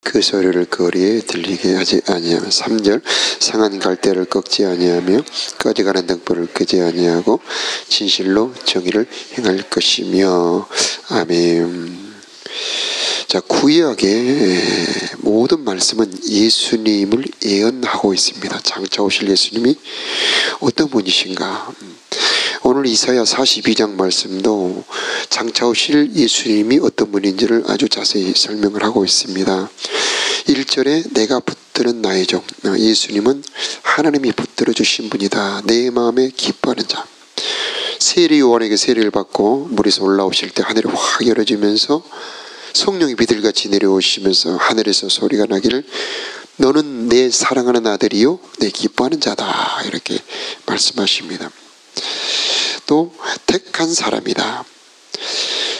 그 소리를 거리에 들리게 하지 아니하며 3절 상한 갈대를 꺾지 아니하며 꺼져가는 등불을 끄지 아니하고 진실로 정의를 행할 것이며. 아멘. 자, 구약의 모든 말씀은 예수님을 예언하고 있습니다. 장차 오실 예수님이 어떤 분이신가. 오늘 이사야 42장 말씀도 장차 오실 예수님이 어떤 분인지를 아주 자세히 설명을 하고 있습니다. 1절에 내가 붙드는 나의 종, 예수님은 하나님이 붙들어 주신 분이다. 내 마음에 기뻐하는 자. 세례 요한에게 세례를 받고 물에서 올라오실 때 하늘이 확 열어지면서 성령이 비둘기같이 내려오시면서 하늘에서 소리가 나기를 너는 내 사랑하는 아들이요 내 기뻐하는 자다, 이렇게 말씀하십니다. 또 택한 사람이다.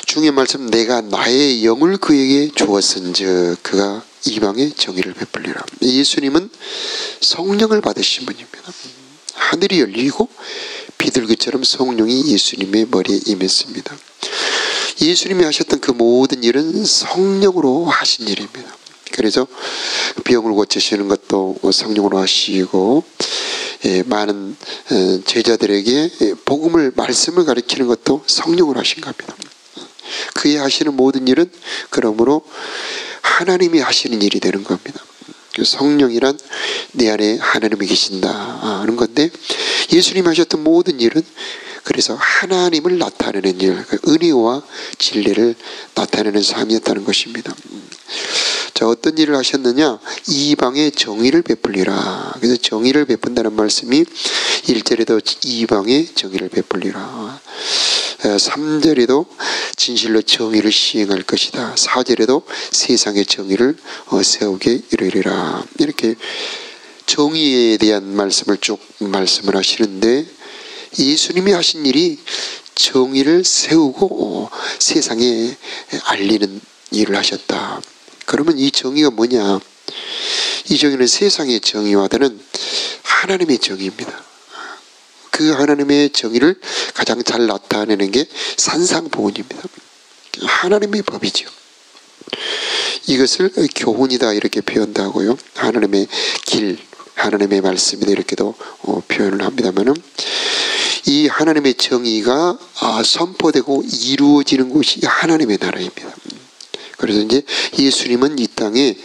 중요한 말씀, 내가 나의 영을 그에게 주었은즉 그가 이방에 정의를 베풀리라. 예수님은 성령을 받으신 분입니다. 하늘이 열리고 비둘기처럼 성령이 예수님의 머리에 임했습니다. 예수님이 하셨던 그 모든 일은 성령으로 하신 일입니다. 그래서 병을 고치시는 것도 성령으로 하시고, 많은 제자들에게 복음을 말씀을 가르치는 것도 성령으로 하신 겁니다. 그의 하시는 모든 일은 그러므로 하나님이 하시는 일이 되는 겁니다. 성령이란 내 안에 하나님이 계신다 하는 건데, 예수님이 하셨던 모든 일은 그래서 하나님을 나타내는 일, 은혜와 진리를 나타내는 삶이었다는 것입니다. 자, 어떤 일을 하셨느냐? 이방에 정의를 베풀리라. 그래서 정의를 베푼다는 말씀이 1절에도 이방에 정의를 베풀리라, 3절에도 진실로 정의를 시행할 것이다, 4절에도 세상의 정의를 세우게 이르리라. 이렇게 정의에 대한 말씀을 쭉 말씀을 하시는데, 예수님이 하신 일이 정의를 세우고 세상에 알리는 일을 하셨다. 그러면 이 정의가 뭐냐? 이 정의는 세상의 정의와는 하나님의 정의입니다. 그 하나님의 정의를 가장 잘 나타내는 게 산상보훈입니다. 하나님의 법이죠. 이것을 교훈이다 이렇게 표현도 하고요, 하나님의 길, 하나님의 말씀이다 이렇게도 표현을 합니다만은, 이 하나님의 정의가 선포되고 이루어지는 곳이 하나님의 나라입니다. 그래서 이제 예수님은 이 땅에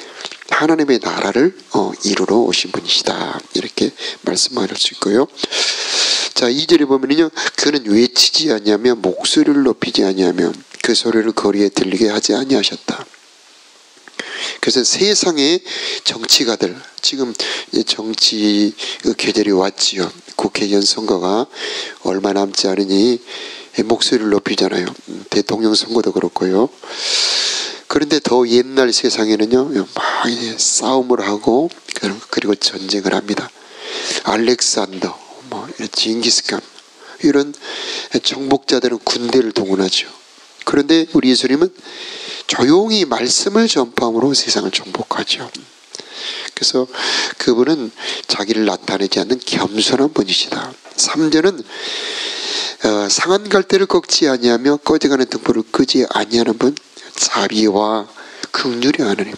하나님의 나라를 이루러 오신 분이시다, 이렇게 말씀할 수 있고요. 자, 2절에 보면요, 그는 외치지 아니하며 목소리를 높이지 아니하며 그 소리를 거리에 들리게 하지 아니하셨다. 그래서 세상의 정치가들, 지금 정치 계절이 왔지요. 국회의원 선거가 얼마 남지 않으니 목소리를 높이잖아요. 대통령 선거도 그렇고요. 그런데 더 옛날 세상에는요, 막 싸움을 하고 그리고 전쟁을 합니다. 알렉산더, 징기스칸, 이런 정복자들은 군대를 동원하죠. 그런데 우리 예수님은 조용히 말씀을 전파함으로 세상을 정복하죠. 그래서 그분은 자기를 나타내지 않는 겸손한 분이시다. 3절은 상한 갈대를 꺾지 아니하며 꺼져가는 등불을 끄지 아니하는 분, 자비와 긍휼의 하나님.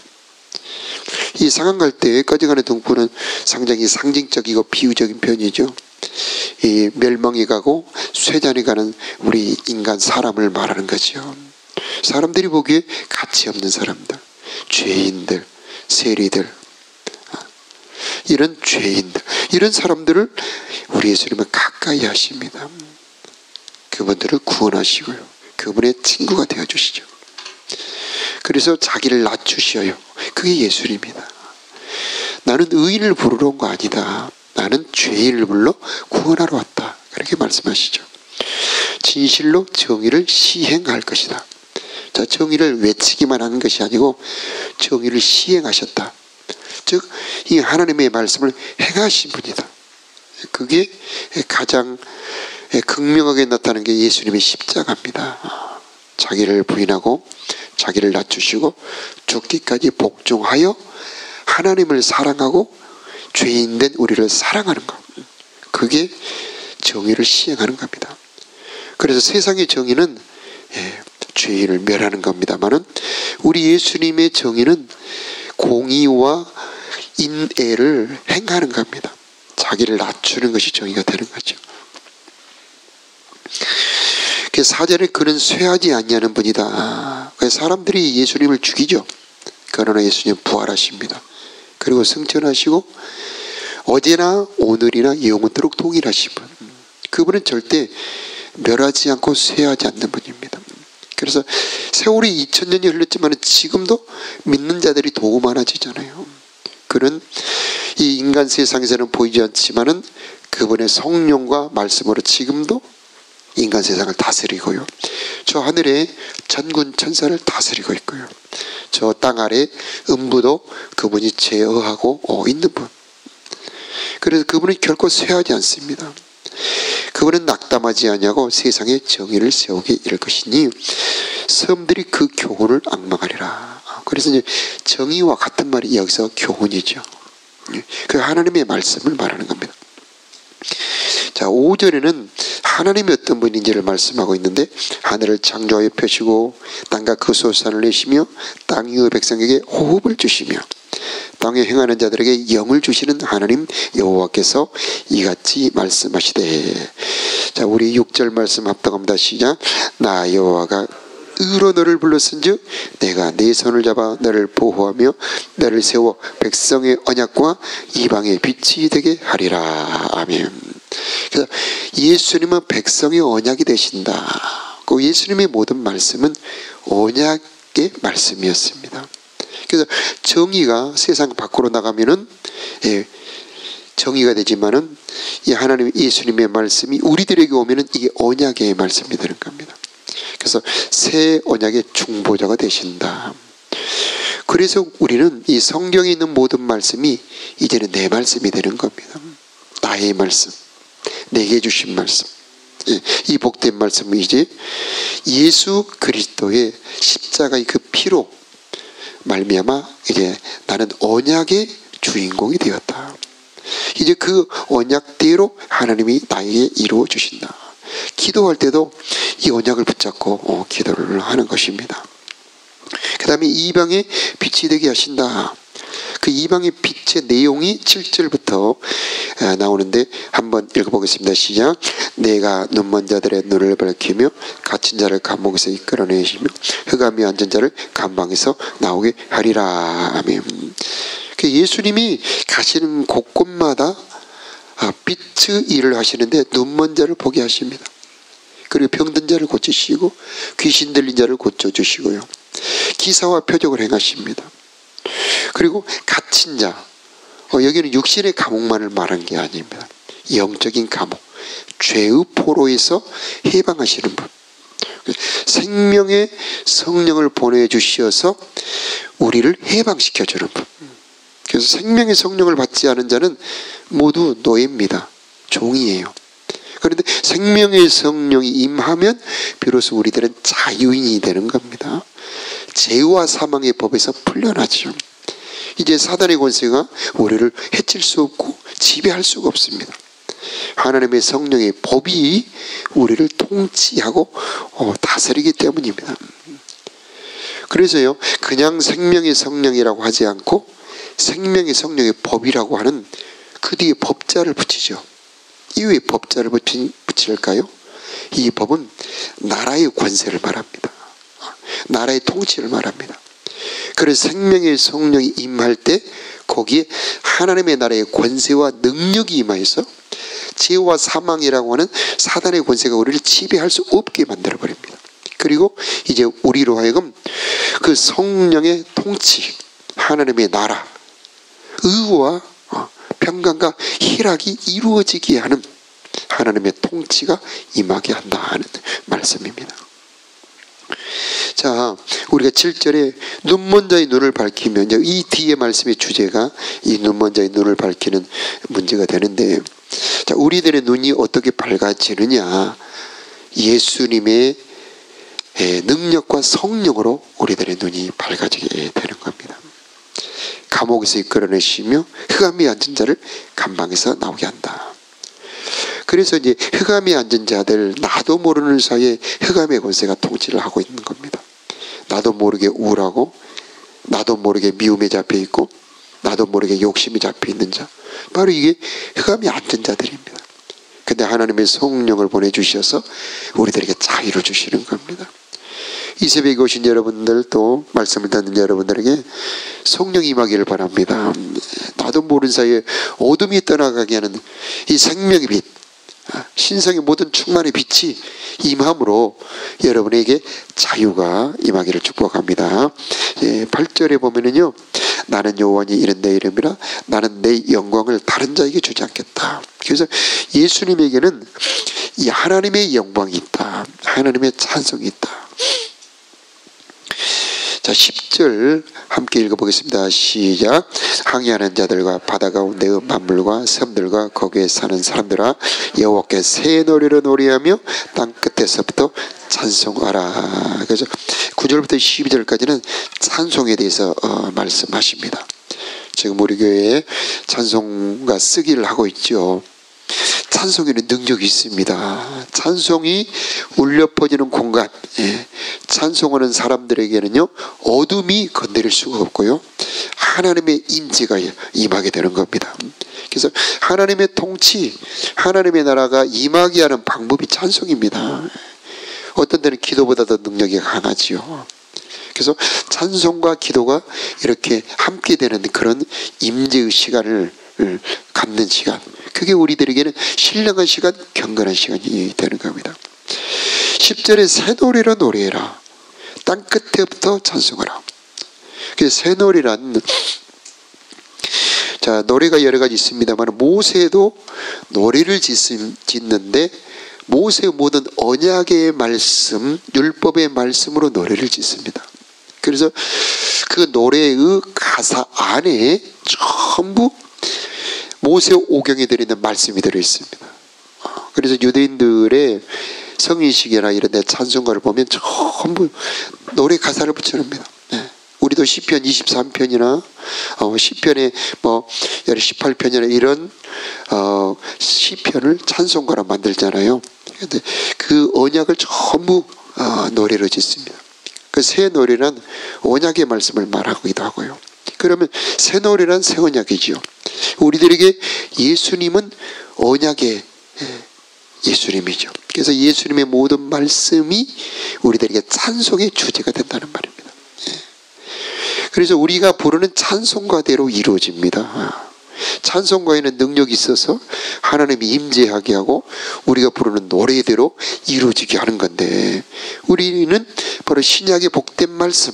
이 상한 갈대, 꺼져가는 등불은 상당히 상징적이고 비유적인 표현이죠. 이 멸망이 가고 쇠잔이 가는 우리 인간 사람을 말하는 거죠. 사람들이 보기에 가치 없는 사람들, 죄인들, 세리들, 이런 죄인들, 이런 사람들을 우리 예수님은 가까이 하십니다. 그분들을 구원하시고요, 그분의 친구가 되어주시죠. 그래서 자기를 낮추셔요. 그게 예수님이다. 나는 의인을 부르러 온 거 아니다. 나는 죄인을 불러 구원하러 왔다. 그렇게 말씀하시죠. 진실로 정의를 시행할 것이다. 자, 정의를 외치기만 하는 것이 아니고 정의를 시행하셨다. 즉, 이 하나님의 말씀을 행하신 분이다. 그게 가장 극명하게 나타나는 게 예수님의 십자가입니다. 자기를 부인하고 자기를 낮추시고 죽기까지 복종하여 하나님을 사랑하고 죄인된 우리를 사랑하는 것, 그게 정의를 시행하는 겁니다. 그래서 세상의 정의는 죄인을 멸하는 겁니다만은, 우리 예수님의 정의는 공의와 인애를 행하는 겁니다. 자기를 낮추는 것이 정의가 되는 거죠. 사절에 그는 쇠하지 아니하는 분이다. 사람들이 예수님을 죽이죠. 그러나 예수님은 부활하십니다. 그리고 승천하시고 어제나 오늘이나 영원토록 동일하신 분. 그분은 절대 멸하지 않고 쇠하지 않는 분입니다. 그래서 세월이 2000년이 흘렀지만 지금도 믿는 자들이 더욱 많아지잖아요. 그는 이 인간 세상에서는 보이지 않지만은 그분의 성령과 말씀으로 지금도 인간 세상을 다스리고요. 저 하늘에 천군 천사를 다스리고 있고요. 저 땅 아래 음부도 그분이 제어하고 있는 분. 그래서 그분은 결코 쇠하지 않습니다. 그분은 낙담하지 아니하고 세상에 정의를 세우게 이를 것이니 섬들이 그 교훈을 앙망하리라. 그래서 이제 정의와 같은 말이 여기서 교훈이죠. 그 하나님의 말씀을 말하는 겁니다. 자, 5절에는 하나님이 어떤 분인지를 말씀하고 있는데 하늘을 창조하여 펴시고 땅과 그 소산을 내시며 땅 위의 백성에게 호흡을 주시며 땅에 행하는 자들에게 영을 주시는 하나님 여호와께서 이같이 말씀하시되. 자, 우리 6절 말씀 합독합니다. 시작. 나 여호와가 의로 너를 불렀은즉 내가 네 손을 잡아 너를 보호하며 너를 세워 백성의 언약과 이방의 빛이 되게 하리라. 아멘. 그래서 예수님은 백성의 언약이 되신다. 그 예수님의 모든 말씀은 언약의 말씀이었습니다. 그래서 정의가 세상 밖으로 나가면은 정의가 되지만은 이 하나님 예수님의 말씀이 우리들에게 오면은 이게 언약의 말씀이 되는 겁니다. 그래서 새 언약의 중보자가 되신다. 그래서 우리는 이 성경에 있는 모든 말씀이 이제는 내 말씀이 되는 겁니다. 나의 말씀, 내게 주신 말씀. 이 복된 말씀은 이제 예수 그리스도의 십자가의 그 피로 말미암아 이제 나는 언약의 주인공이 되었다. 이제 그 언약대로 하나님이 나에게 이루어 주신다. 기도할 때도 이 언약을 붙잡고 기도를 하는 것입니다. 그 다음에 이방의 빛이 되게 하신다. 그 이방의 빛의 내용이 7절부터 나오는데 한번 읽어보겠습니다. 시작. 내가 눈먼 자들의 눈을 밝히며 갇힌 자를 감옥에서 이끌어내시며 흑암이 앉은 자를 감방에서 나오게 하리라. 아멘. 그 예수님이 가시는 곳곳마다 빛의 일을 하시는데 눈먼 자를 보게 하십니다. 그리고 병든 자를 고치시고 귀신 들린 자를 고쳐주시고요. 기사와 표적을 행하십니다. 그리고 갇힌 자, 여기는 육신의 감옥만을 말한 게 아닙니다. 영적인 감옥, 죄의 포로에서 해방하시는 분. 생명의 성령을 보내주셔서 우리를 해방시켜주는 분. 그래서 생명의 성령을 받지 않은 자는 모두 노예입니다. 종이에요. 그런데 생명의 성령이 임하면 비로소 우리들은 자유인이 되는 겁니다. 죄와 사망의 법에서 풀려나죠. 이제 사단의 권세가 우리를 해칠 수 없고 지배할 수가 없습니다. 하나님의 성령의 법이 우리를 통치하고 다스리기 때문입니다. 그래서요, 그냥 생명의 성령이라고 하지 않고 생명의 성령의 법이라고 하는 그 뒤에 법자를 붙이죠. 이 왜 법자를 붙일까요? 이 법은 나라의 권세를 말합니다. 나라의 통치를 말합니다. 그래서 생명의 성령이 임할 때 거기에 하나님의 나라의 권세와 능력이 임하여서 죄와 사망이라고 하는 사단의 권세가 우리를 지배할 수 없게 만들어버립니다. 그리고 이제 우리로 하여금 그 성령의 통치, 하나님의 나라, 의와 평강과 희락이 이루어지게 하는 하나님의 통치가 임하게 한다는 말씀입니다. 자, 우리가 7절에 눈먼 자의 눈을 밝히면 이제 이 뒤에 말씀의 주제가 이 눈먼 자의 눈을 밝히는 문제가 되는데, 자, 우리들의 눈이 어떻게 밝아지느냐? 예수님의 능력과 성령으로 우리들의 눈이 밝아지게 되는 겁니다. 감옥에서 이끌어내시며 흑암에 앉은 자를 감방에서 나오게 한다. 그래서 이제 흑암에 앉은 자들, 나도 모르는 사이에 흑암의 권세가 통치를 하고 있는 겁니다. 나도 모르게 우울하고 나도 모르게 미움에 잡혀 있고 나도 모르게 욕심에 잡혀 있는 자, 바로 이게 흑암이 앉은 자들입니다. 근데 하나님의 성령을 보내주셔서 우리들에게 자유를 주시는 겁니다. 이 새벽에 오신 여러분들, 또 말씀을 듣는 여러분들에게 성령 임하기를 바랍니다. 나도 모르는 사이에 어둠이 떠나가게 하는 이 생명의 빛, 신성의 모든 충만의 빛이 임함으로 여러분에게 자유가 임하기를 축복합니다. 8절에 보면은요, 나는 여호와니 이는 내 이름이라 나는 내 영광을 다른 자에게 주지 않겠다. 그래서 예수님에게는 이 하나님의 영광이 있다. 하나님의 찬송이 있다. 자, 10절 함께 읽어보겠습니다. 시작. 항해하는 자들과 바다 가운데의 만물과 섬들과 거기에 사는 사람들아, 여호와께 새 노래로 노래하며 땅 끝에서부터 찬송하라. 그래서 9절부터 12절까지는 찬송에 대해서 말씀하십니다. 지금 우리 교회에 찬송가 쓰기를 하고 있죠. 찬송에는 능력이 있습니다. 찬송이 울려 퍼지는 공간, 찬송하는 사람들에게는요, 어둠이 건드릴 수가 없고요, 하나님의 임재가 임하게 되는 겁니다. 그래서 하나님의 통치, 하나님의 나라가 임하게 하는 방법이 찬송입니다. 어떤 때는 기도보다 더 능력이 강하지요. 그래서 찬송과 기도가 이렇게 함께 되는 그런 임재의 시간을 갖는 시간, 그게 우리들에게는 신령한 시간, 경건한 시간이 되는 겁니다. 10절에 새 노래로 노래해라. 땅 끝에부터 찬송하라. 새 노래란, 자, 노래가 여러 가지 있습니다만 모세도 노래를 짓는데 모세의 모든 언약의 말씀, 율법의 말씀으로 노래를 짓습니다. 그래서 그 노래의 가사 안에 전부 모세 오경에 들어있는 말씀이 들어있습니다. 그래서 유대인들의 성인식이나 이런 데 찬송가를 보면 전부 노래 가사를 붙여놓습니다. 우리도 시편 23편이나 시편에 18편이나 이런 시편을 찬송가로 만들잖아요. 근데 그 언약을 전부 노래로 짓습니다. 그 새 노래란 언약의 말씀을 말하기도 하고요. 그러면 새 노래란 새 언약이지요. 우리들에게 예수님은 언약의 예수님이죠. 그래서 예수님의 모든 말씀이 우리들에게 찬송의 주제가 된다는 말입니다. 그래서 우리가 부르는 찬송가대로 이루어집니다. 찬송가에는 능력이 있어서 하나님이 임재하게 하고 우리가 부르는 노래대로 이루어지게 하는 건데, 우리는 바로 신약의 복된 말씀,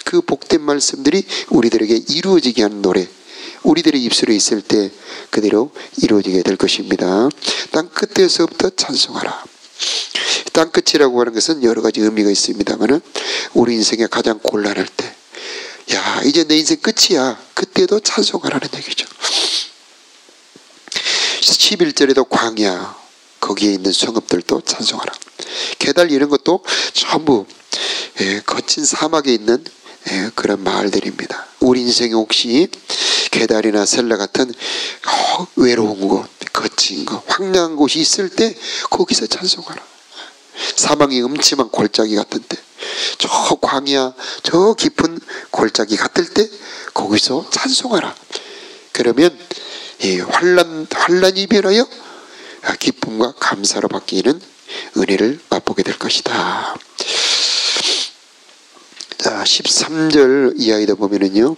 그 복된 말씀들이 우리들에게 이루어지게 하는 노래, 우리들의 입술에 있을 때 그대로 이루어지게 될 것입니다. 땅 끝에서부터 찬송하라. 땅 끝이라고 하는 것은 여러 가지 의미가 있습니다만은 우리 인생에 가장 곤란할 때, 야, 이제 내 인생 끝이야, 그때도 찬송하라는 얘기죠. 11절에도 광야, 거기에 있는 성읍들도 찬송하라. 게달 이런 것도 전부 거친 사막에 있는 그런 마을들입니다. 우리 인생에 혹시 게달이나 셀라 같은 외로운 곳, 거친 곳, 황량한 곳이 있을 때 거기서 찬송하라. 사망이 음침한 골짜기 같은 때, 저 광야, 저 깊은 골짜기 같을 때 거기서 찬송하라. 그러면 환란이 변하여 기쁨과 감사로 바뀌는 은혜를 맛보게 될 것이다. 자, 13절 이하에도 보면은요,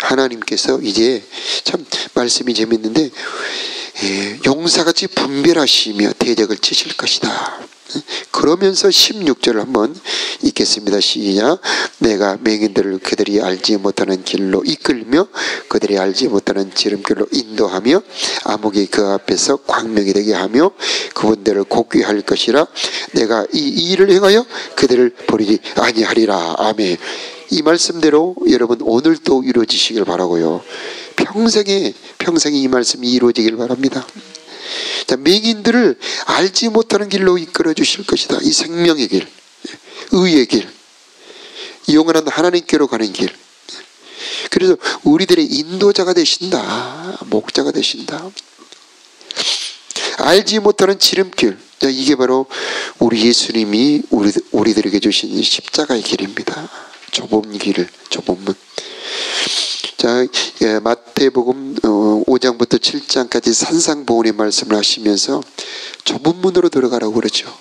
하나님께서 이제 참 말씀이 재밌는데, 용사같이 분별하시며 대적을 치실 것이다. 그러면서 16절을 한번 읽겠습니다. 시작. 내가 맹인들을 그들이 알지 못하는 길로 이끌며 그들이 알지 못하는 지름길로 인도하며 암흑이 그 앞에서 광명이 되게 하며 그분들을 곱게 할 것이라. 내가 이 일을 행하여 그들을 버리지 아니하리라. 아멘. 이 말씀대로 여러분 오늘 또 이루어지시길 바라고요. 평생에 이 말씀이 이루어지길 바랍니다. 자, 맹인들을 알지 못하는 길로 이끌어 주실 것이다. 이 생명의 길, 의의 길, 영원한 하나님께로 가는 길. 그래서 우리들의 인도자가 되신다. 목자가 되신다. 알지 못하는 지름길. 자, 이게 바로 우리 예수님이 우리들에게 주신 십자가의 길입니다. 좁은 길을, 좁은 문. 자, 마태복음 5장부터 7장까지 산상보훈의 말씀을 하시면서 좁은 문으로 들어가라고 그러죠.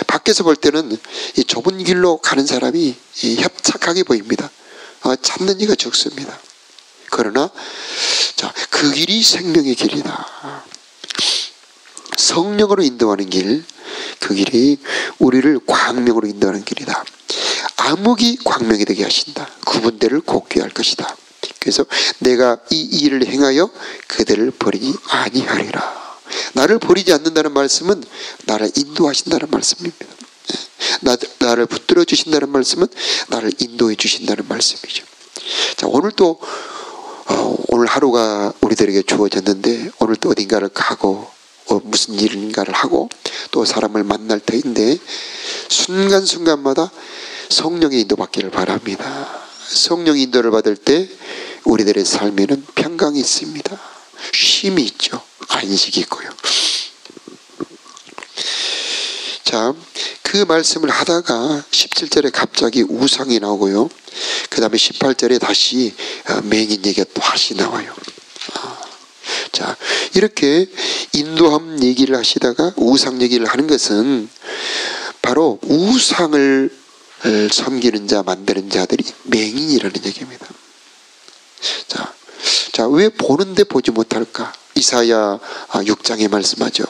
밖에서 볼 때는 이 좁은 길로 가는 사람이 협착하게 보입니다. 찾는 이가 적습니다. 그러나 자, 그 길이 생명의 길이다. 성령으로 인도하는 길, 그 길이 우리를 광명으로 인도하는 길이다. 암흑이 광명이 되게 하신다. 구분대를 곱게 할 것이다. 그래서 내가 이 일을 행하여 그들을 버리지 아니하리라. 나를 버리지 않는다는 말씀은 나를 인도하신다는 말씀입니다. 나를 붙들어 주신다는 말씀은 나를 인도해 주신다는 말씀이죠. 자, 오늘 또 오늘 하루가 우리들에게 주어졌는데 오늘 또 어딘가를 가고 무슨 일인가를 하고 또 사람을 만날 터인데 순간순간마다 성령의 인도받기를 바랍니다. 성령의 인도를 받을 때 우리들의 삶에는 평강이 있습니다. 쉼이 있죠. 안식이 있고요. 자, 그 말씀을 하다가 17절에 갑자기 우상이 나오고요. 그 다음에 18절에 다시 맹인 얘기가 다시 나와요. 자, 이렇게 인도함 얘기를 하시다가 우상 얘기를 하는 것은 바로 우상을 섬기는 자, 만드는 자들이 맹인이라는 얘기입니다. 자, 왜 보는데 보지 못할까? 이사야 6장에 말씀하죠.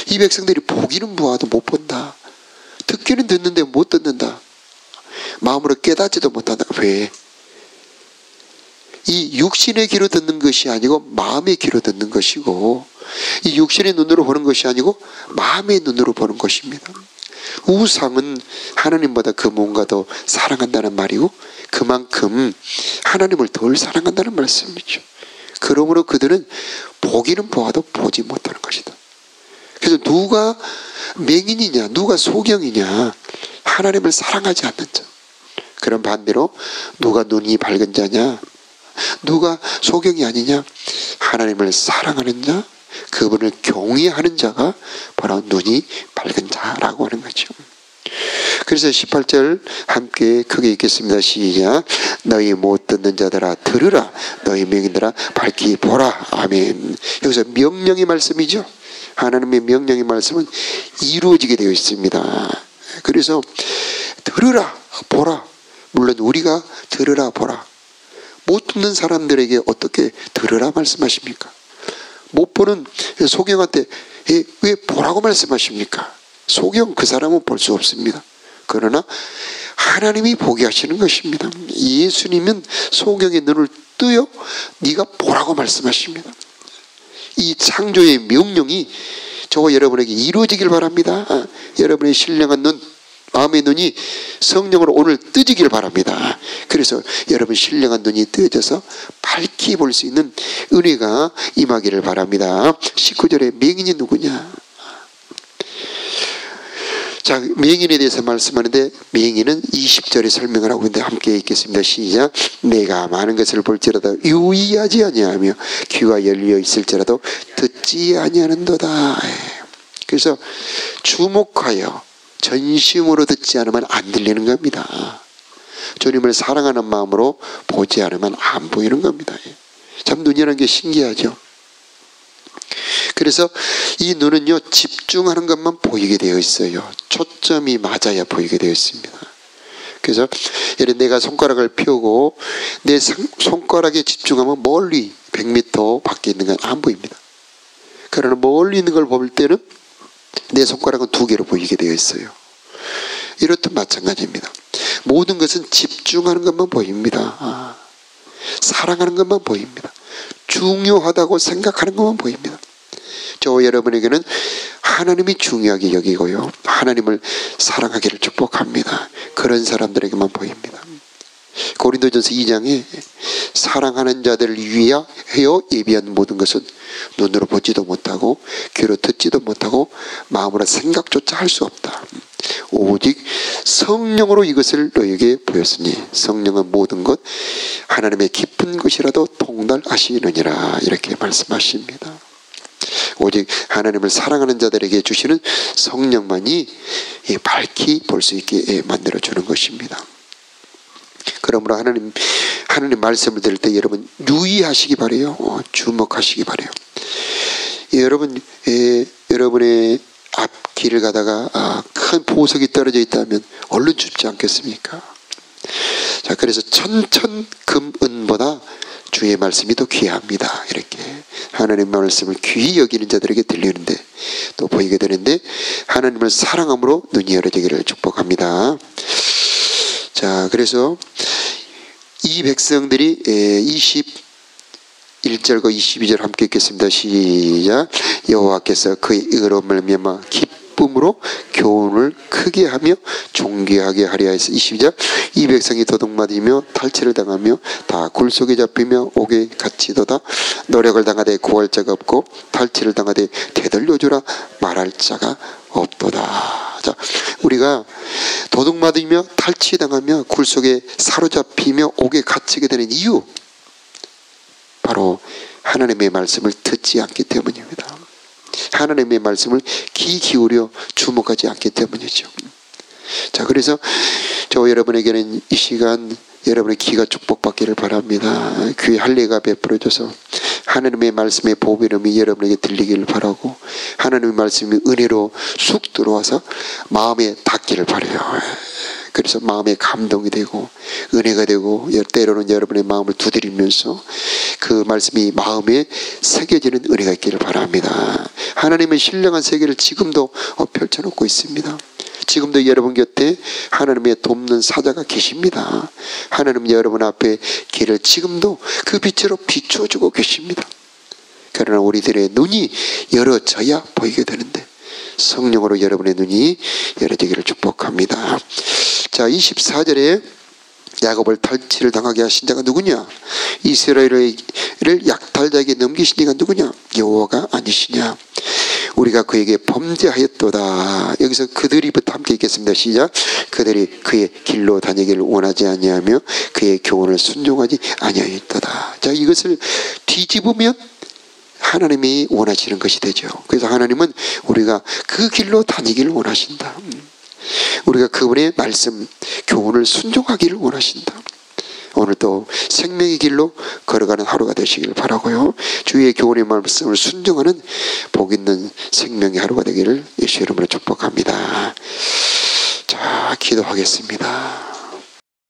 이 백성들이 보기는 보아도 못 본다. 듣기는 듣는데 못 듣는다. 마음으로 깨닫지도 못한다. 왜? 이 육신의 귀로 듣는 것이 아니고 마음의 귀로 듣는 것이고, 이 육신의 눈으로 보는 것이 아니고 마음의 눈으로 보는 것입니다. 우상은 하나님보다 그 무언가 더 사랑한다는 말이고 그만큼 하나님을 덜 사랑한다는 말씀이죠. 그러므로 그들은 보기는 보아도 보지 못하는 것이다. 그래서 누가 맹인이냐, 누가 소경이냐, 하나님을 사랑하지 않는 자. 그런 반대로 누가 눈이 밝은 자냐, 누가 소경이 아니냐, 하나님을 사랑하는 자, 그분을 경외하는 자가 바로 눈이 밝은 자라고 하는 거죠. 그래서 18절 함께 크게 읽겠습니다. 시작. 너희 못 듣는 자들아 들으라. 너희 맹인들아 밝히 보라. 아멘. 여기서 명령의 말씀이죠. 하나님의 명령의 말씀은 이루어지게 되어 있습니다. 그래서 들으라 보라. 물론 우리가 들으라 보라. 못 듣는 사람들에게 어떻게 들으라 말씀하십니까? 못 보는 소경한테 왜 보라고 말씀하십니까? 소경 그 사람은 볼 수 없습니다. 그러나 하나님이 보게 하시는 것입니다. 예수님은 소경의 눈을 뜨여 네가 보라고 말씀하십니다. 이 창조의 명령이 저와 여러분에게 이루어지길 바랍니다. 여러분의 신령한 눈, 마음의 눈이 성령으로 오늘 뜨지길 바랍니다. 그래서 여러분 신령한 눈이 뜨져서 밝히 볼 수 있는 은혜가 임하기를 바랍니다. 19절에 맹인이 누구냐? 자, 맹인에 대해서 말씀하는데 맹인은 20절에 설명을 하고 있는데 함께 읽겠습니다. 시작. 내가 많은 것을 볼지라도 유의하지 아니하며 귀가 열려 있을지라도 듣지 아니하는도다. 그래서 주목하여 전심으로 듣지 않으면 안 들리는 겁니다. 주님을 사랑하는 마음으로 보지 않으면 안 보이는 겁니다. 참 눈이라는 게 신기하죠. 그래서 이 눈은요 집중하는 것만 보이게 되어 있어요. 초점이 맞아야 보이게 되어 있습니다. 그래서 예를 내가 손가락을 펴고 내 손가락에 집중하면 멀리 100m 밖에 있는 건 안 보입니다. 그러나 멀리 있는 걸 볼 때는 내 손가락은 두 개로 보이게 되어 있어요. 이렇듯 마찬가지입니다. 모든 것은 집중하는 것만 보입니다. 사랑하는 것만 보입니다. 중요하다고 생각하는 것만 보입니다. 저와 여러분에게는 하나님이 중요하게 여기고요, 하나님을 사랑하기를 축복합니다. 그런 사람들에게만 보입니다. 고린도전서 2장에 사랑하는 자들을 위하여 예비한 모든 것은 눈으로 보지도 못하고 귀로 듣지도 못하고 마음으로 생각조차 할 수 없다. 오직 성령으로 이것을 너에게 보였으니 성령은 모든 것 하나님의 깊은 것이라도 통달하시느니라. 이렇게 말씀하십니다. 오직 하나님을 사랑하는 자들에게 주시는 성령만이 밝히 볼 수 있게 만들어주는 것입니다. 그러므로 하나님 말씀을 들을 때 여러분 유의하시기 바래요. 주목하시기 바래요. 여러분의 앞길을 가다가 큰 보석이 떨어져 있다면 얼른 줍지 않겠습니까? 자, 그래서 천천금은보다 주의 말씀이 더 귀합니다. 이렇게 하나님 말씀을 귀히 여기는 자들에게 들리는데 또 보이게 되는데 하나님을 사랑함으로 눈이 열어지기를 축복합니다. 자, 그래서 이 백성들이 21절과 22절 함께 읽겠습니다. 시작. 여호와께서 그의 의로움을 말미암아 기쁨으로 교훈을 크게 하며 존귀하게 하려 하여서 22절. 이 백성이 도둑맞으며 탈취를 당하며 다 굴속에 잡히며 옥에 갇히도다. 노력을 당하되 구할 자가 없고 탈취를 당하되 되돌려주라 말할 자가 없도다. 자, 우리가 도둑맞으며 탈취당하며 굴속에 사로잡히며 옥에 갇히게 되는 이유, 바로 하나님의 말씀을 듣지 않기 때문입니다. 하나님의 말씀을 귀 기울여 주목하지 않기 때문이죠. 자, 그래서 저 여러분에게는 이 시간 여러분의 귀가 축복받기를 바랍니다. 귀에 할례가 베풀어져서 하나님의 말씀의 보배름이 여러분에게 들리기를 바라고 하나님의 말씀이 은혜로 쑥 들어와서 마음에 닿기를 바라요. 그래서 마음에 감동이 되고 은혜가 되고 때로는 여러분의 마음을 두드리면서 그 말씀이 마음에 새겨지는 은혜가 있기를 바랍니다. 하나님의 신령한 세계를 지금도 펼쳐놓고 있습니다. 지금도 여러분 곁에 하나님의 돕는 사자가 계십니다. 하나님 여러분 앞에 길을 지금도 그 빛으로 비춰주고 계십니다. 그러나 우리들의 눈이 열어져야 보이게 되는데 성령으로 여러분의 눈이 열어지기를 축복합니다. 자, 24절에 야곱을 탈취를 당하게 하신 자가 누구냐? 이스라엘을 약탈자에게 넘기신 이가 누구냐? 여호와가 아니시냐? 우리가 그에게 범죄하였도다. 여기서 그들이부터 함께 읽겠습니다. 시작. 그들이 그의 길로 다니기를 원하지 아니하며 그의 교훈을 순종하지 아니하였도다. 자, 이것을 뒤집으면 하나님이 원하시는 것이 되죠. 그래서 하나님은 우리가 그 길로 다니기를 원하신다. 우리가 그분의 말씀, 교훈을 순종하기를 원하신다. 오늘도 생명의 길로 걸어가는 하루가 되시기를 바라고요. 주의 교훈의 말씀을 순종하는 복 있는 생명의 하루가 되기를 예수 이름으로 축복합니다. 자, 기도하겠습니다.